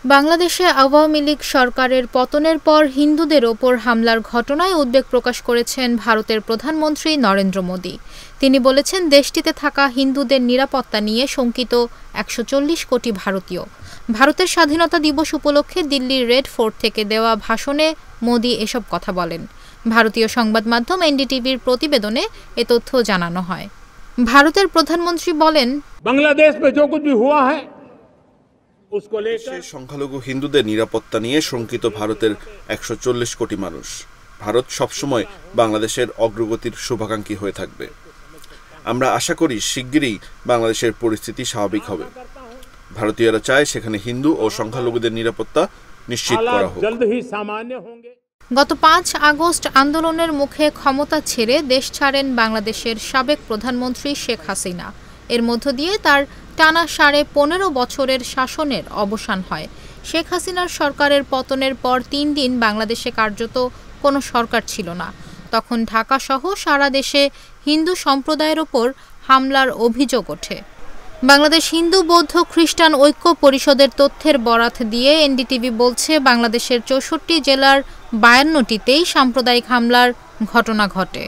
বাংলাদেশে আওয়ামী লীগ সরকারের পতনের পর হিন্দুদের ওপর হামলার ঘটনায় উদ্বেগ প্রকাশ করেছেন ভারতের প্রধানমন্ত্রী নরেন্দ্র মোদি। তিনি বলেছেন, দেশটিতে থাকা হিন্দুদের নিরাপত্তা নিয়ে শঙ্কিত ১৪০ কোটি ভারতীয়। ভারতের স্বাধীনতা দিবস উপলক্ষে দিল্লির রেড ফোর্ট থেকে দেওয়া ভাষণে মোদি এসব কথা বলেন। ভারতীয় সংবাদ মাধ্যম এনডিটিভির প্রতিবেদনে এ তথ্য জানানো হয়। ভারতের প্রধানমন্ত্রী বলেন, বাংলাদেশ মে जो कुछ भी हुआ है সংখ্যালঘু হিন্দুদের নিরাপত্তা নিয়ে শঙ্কিত ভারতের ১৪০ কোটি মানুষ। ভারত সবসময় বাংলাদেশের অগ্রগতির শুভাকাঙ্ক্ষী হয়ে থাকবে। আমরা আশা করি শিগগিরই বাংলাদেশের পরিস্থিতি স্বাভাবিক হবে। ভারতীয়রা চায় সেখানে হিন্দু ও সংখ্যালঘুদের নিরাপত্তা নিশ্চিত করা হোক। গত ৫ আগস্ট আন্দোলনের মুখে ক্ষমতা ছেড়ে দেশ ছাড়েন বাংলাদেশের সাবেক প্রধানমন্ত্রী শেখ হাসিনা। এর মধ্য দিয়ে তার টানা ১৫.৫ বছরের শাসনের অবসান হয়। শেখ হাসিনার সরকারের পতনের পর ৩ দিন বাংলাদেশে কার্যত কোনো সরকার ছিল না। তখন ঢাকাসহ সারা দেশে হিন্দু সম্প্রদায়ের ওপর হামলার অভিযোগ ওঠে। বাংলাদেশ হিন্দু বৌদ্ধ খ্রিস্টান ঐক্য পরিষদের তথ্যের বরাত দিয়ে এনডিটিভি বলছে, বাংলাদেশের ৬৪ জেলার ৫২টিতেই সাম্প্রদায়িক হামলার ঘটনা ঘটে।